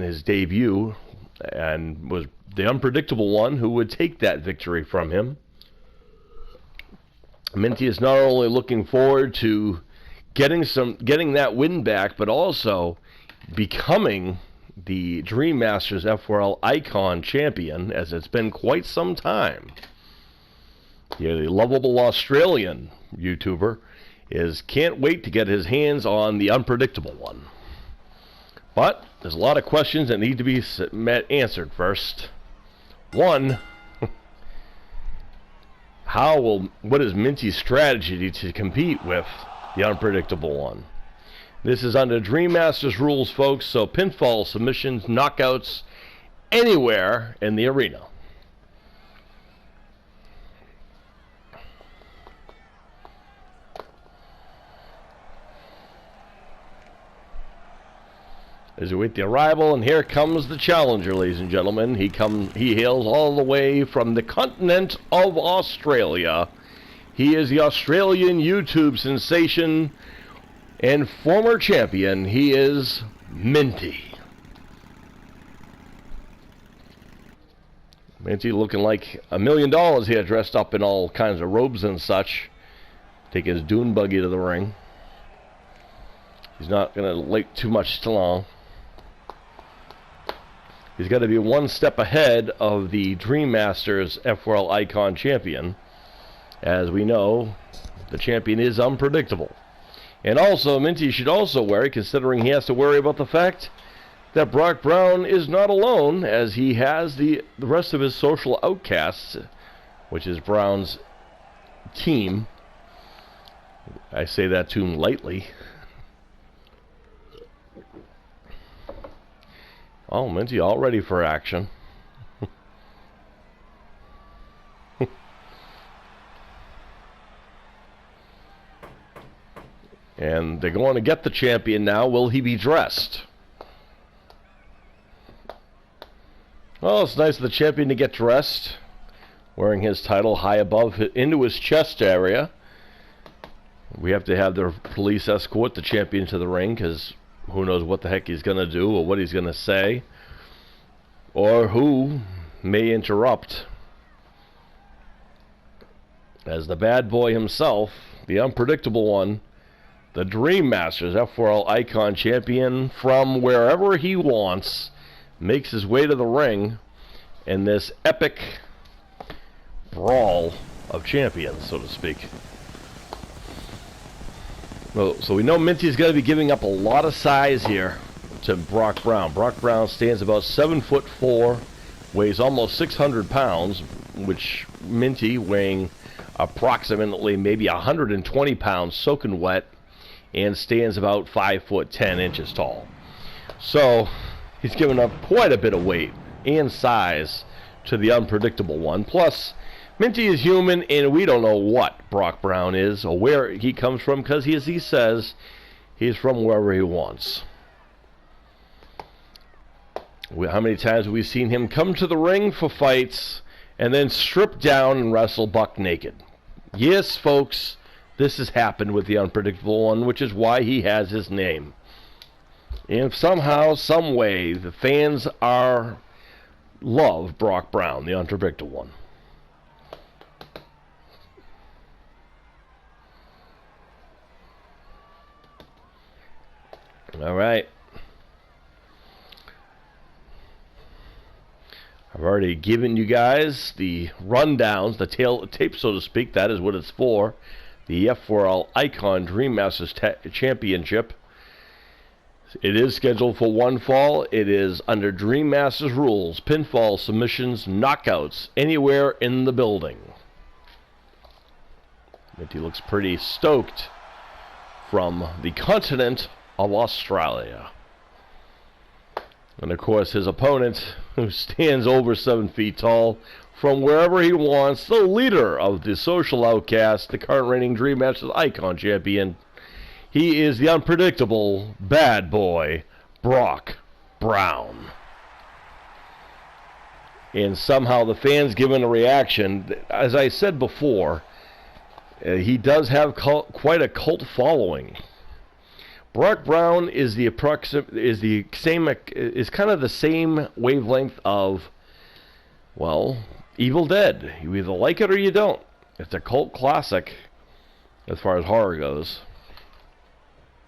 his debut and was the unpredictable one who would take that victory from him. Minty is not only looking forward to getting that win back, but also becoming the Dream Masters F4L Icon champion, as it's been quite some time. Yeah, the lovable Australian YouTuber can't wait to get his hands on the unpredictable one. But there's a lot of questions that need to be answered first. One, what is Minty's strategy to compete with the unpredictable one? This is under Dream Masters rules, folks, so pinfall, submissions, knockouts, anywhere in the arena. As we wait the arrival, and here comes the challenger, ladies and gentlemen. He hails all the way from the continent of Australia. He is the Australian YouTube sensation and former champion. He is Minty. Minty looking like $1 million here, dressed up in all kinds of robes and such. Take his dune buggy to the ring. He's not going to wait too much too long. He's got to be one step ahead of the Dream Masters F4L Icon champion. As we know, the champion is unpredictable. And also, Minty should also worry, considering he has to worry about the fact that Brock Brown is not alone, as he has the rest of his social outcasts, which is Brown's team. I say that to him lightly. Oh, Minty, all ready for action. And they're going to get the champion now. Will he be dressed? Well, it's nice of the champion to get dressed, wearing his title high above, into his chest area. We have to have the police escort the champion to the ring, because who knows what the heck he's going to do or what he's going to say, or who may interrupt. As the bad boy himself, the unpredictable one, the Dream Masters F4L Icon champion from wherever he wants, makes his way to the ring in this epic brawl of champions, so to speak. Well, so we know Minty's going to be giving up a lot of size here to Brock Brown. Brock Brown stands about 7'4", weighs almost 600 pounds, which Minty, weighing approximately maybe 120 pounds soaking wet, and stands about 5'10" tall. So he's given up quite a bit of weight and size to the unpredictable one. Plus, Minty is human, and we don't know what Brock Brown is or where he comes from, because as he says, he's from wherever he wants. How many times have we seen him come to the ring for fights and then strip down and wrestle buck naked? Yes, folks, this has happened with the unpredictable one, which is why he has his name. And somehow, some way, the fans love Brock Brown, the unpredictable one. All right. I've already given you guys the rundowns, the tape, so to speak. That is what it's for. The F4L Icon Dream Masters Championship. It is scheduled for one fall. It is under Dream Masters rules. Pinfall, submissions, knockouts, anywhere in the building. Minty looks pretty stoked from the continent of Australia. And of course his opponent, who stands over 7 feet tall, from wherever he wants, the leader of the social outcast, the current reigning Dream Masters Icon champion. He is the unpredictable bad boy, Brock Brown. And somehow the fans given a reaction. As I said before, he does have quite a cult following. Brock Brown is kind of the same wavelength of, well, Evil Dead. You either like it or you don't. It's a cult classic as far as horror goes.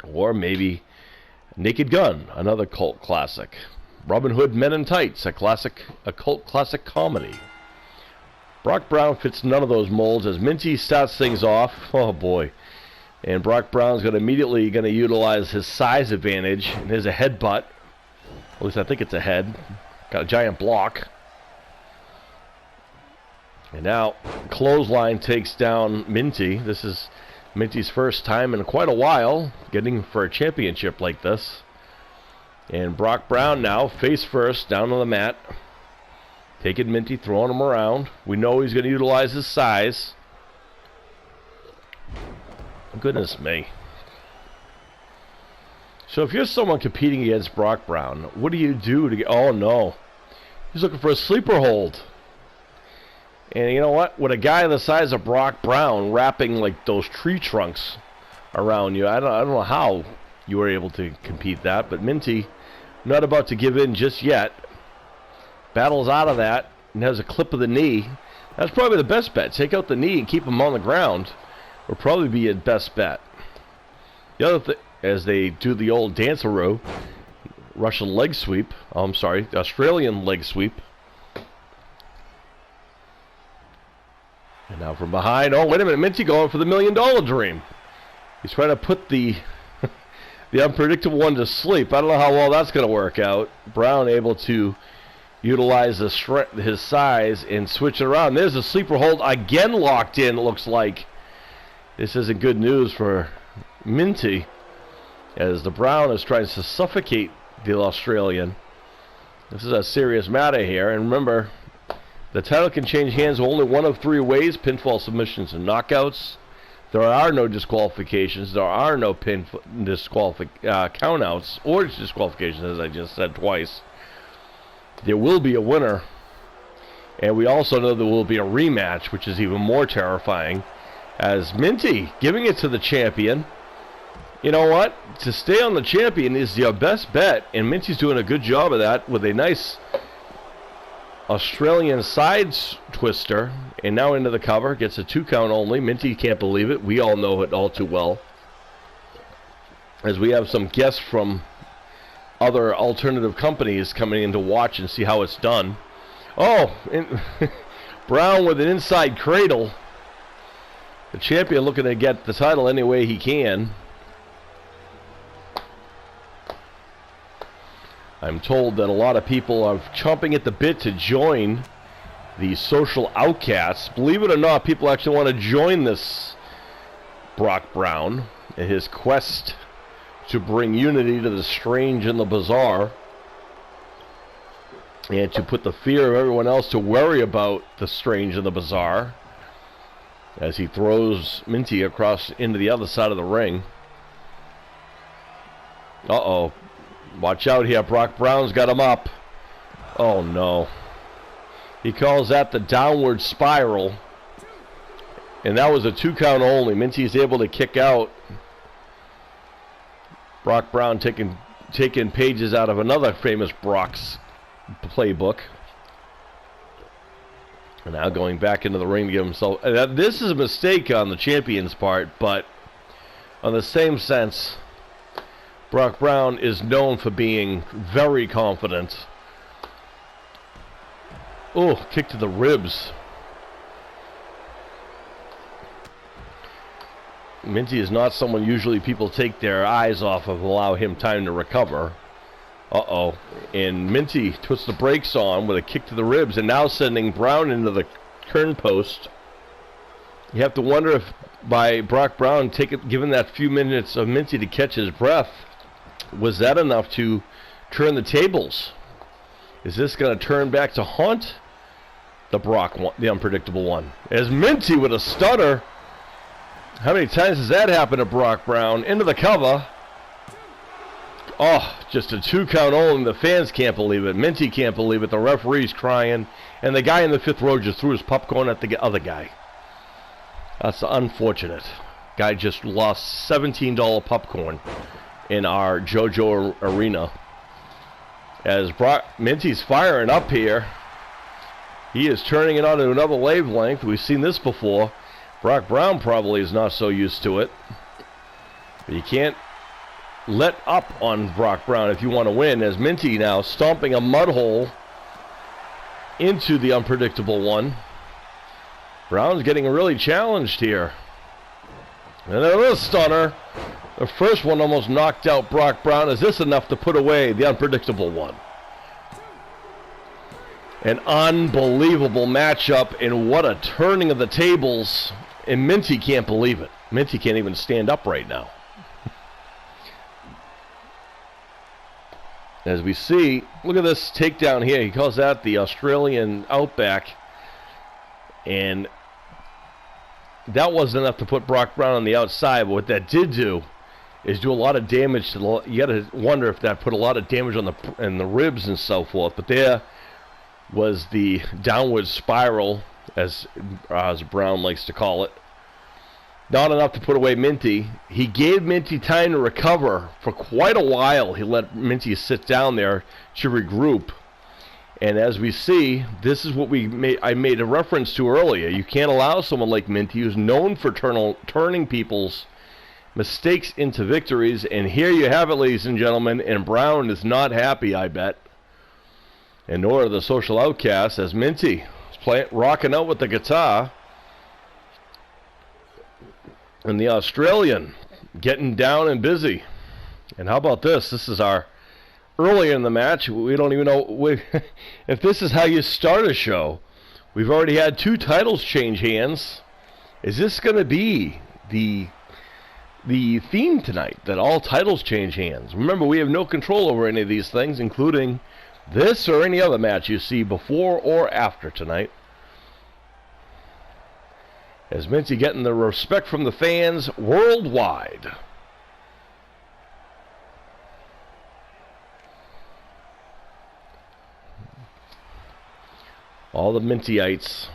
Or maybe Naked Gun, another cult classic. Robin Hood Men in Tights, a cult classic comedy. Brock Brown fits none of those molds as Minty starts things off. Oh boy. And Brock Brown's immediately going to utilize his size advantage. And there's a headbutt. At least I think it's a head. Got a giant block. And now clothesline takes down Minty. This is Minty's first time in quite a while getting for a championship like this. And Brock Brown now face first down on the mat. Taking Minty, throwing him around. We know he's going to utilize his size. Goodness me. So if you're someone competing against Brock Brown, what do you do to get... Oh no. He's looking for a sleeper hold. And you know what? With a guy the size of Brock Brown wrapping like those tree trunks around you, I don't know how you were able to compete that, but Minty not about to give in just yet. Battles out of that and has a clip of the knee. That's probably the best bet. Take out the knee and keep him on the ground. Will probably be your best bet. The other thing, as they do the old danceroo, Russian leg sweep. Oh, I'm sorry, Australian leg sweep. And now from behind. Oh, wait a minute, Minty going for the $1 million dream. He's trying to put the the unpredictable one to sleep. I don't know how well that's going to work out. Brown able to utilize his size and switch it around. There's a sleeper hold again locked in, it looks like. This isn't good news for Minty, as the Brown is trying to suffocate the Australian. This is a serious matter here, and remember, the title can change hands only one of three ways: pinfall, submissions, and knockouts. There are no disqualifications. There are no countouts or disqualifications, as I just said twice. There will be a winner, and we also know there will be a rematch, which is even more terrifying. As Minty giving it to the champion. You know what? To stay on the champion is your best bet, and Minty's doing a good job of that with a nice Australian side twister. And now into the cover. Gets a 2 count only. Minty can't believe it. We all know it all too well. As we have some guests from other alternative companies coming in to watch and see how it's done. Oh, Brown with an inside cradle. The champion looking to get the title any way he can. I'm told that a lot of people are chomping at the bit to join the social outcasts. Believe it or not, people actually want to join this Brock Brown in his quest to bring unity to the strange and the bizarre, and to put the fear of everyone else to worry about the strange and the bizarre, as he throws Minty across into the other side of the ring. Uh-oh. Watch out here. Brock Brown's got him up. Oh, no. He calls that the downward spiral. And that was a 2 count only. Minty's able to kick out. Brock Brown taking pages out of another famous Brock's playbook. And now going back into the ring to give himself... This is a mistake on the champion's part, but on the same sense, Brock Brown is known for being very confident. Oh, kick to the ribs. Minty is not someone usually people take their eyes off of, allow him time to recover. Uh-oh. And Minty puts the brakes on with a kick to the ribs, and now sending Brown into the turn post. You have to wonder if by Brock Brown given that few minutes of Minty to catch his breath, was that enough to turn the tables? Is this going to turn back to haunt the Brock one, the unpredictable one? As Minty with a stutter. How many times has that happened to Brock Brown? Into the cover. Oh, just a 2 count only. The fans can't believe it. Minty can't believe it. The referee's crying. And the guy in the 5th row just threw his popcorn at the other guy. That's unfortunate. Guy just lost $17 popcorn. in our JoJo arena. As Minty's firing up here. He is turning it on to another wavelength. We've seen this before. Brock Brown probably is not so used to it. But you can't let up on Brock Brown if you want to win, as Minty now stomping a mud hole into the unpredictable one. Brown's getting really challenged here. And another stunner. The first one almost knocked out Brock Brown. Is this enough to put away the unpredictable one? An unbelievable matchup, and what a turning of the tables. And Minty can't believe it. Minty can't even stand up right now. As we see, look at this takedown here. He calls that the Australian Outback. And that wasn't enough to put Brock Brown on the outside, but what that did do is do a lot of damage to the... You got to wonder if that put a lot of damage on the ribs and so forth. But there was the downward spiral, as Brown likes to call it. Not enough to put away Minty. He gave Minty time to recover for quite a while. He let Minty sit down there to regroup. And as we see, this is what I made a reference to earlier. You can't allow someone like Minty, who's known for turning people's mistakes into victories. And here you have it, ladies and gentlemen. And Brown is not happy, I bet. And nor are the social outcasts, as Minty is rocking out with the guitar. And the Australian getting down and busy. And how about this? This is our earlier in the match. We don't even know if this is how you start a show. We've already had 2 titles change hands. Is this going to be the theme tonight, that all titles change hands? Remember, we have no control over any of these things, including this or any other match you see before or after tonight. As Minty getting the respect from the fans worldwide. All the Mintyites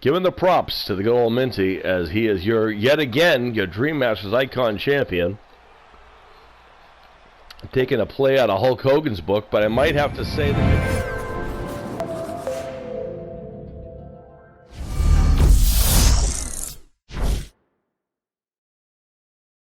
giving the props to the good old Minty, as he is yet again your Dream Masters Icon champion. Taking a play out of Hulk Hogan's book, but I might have to say that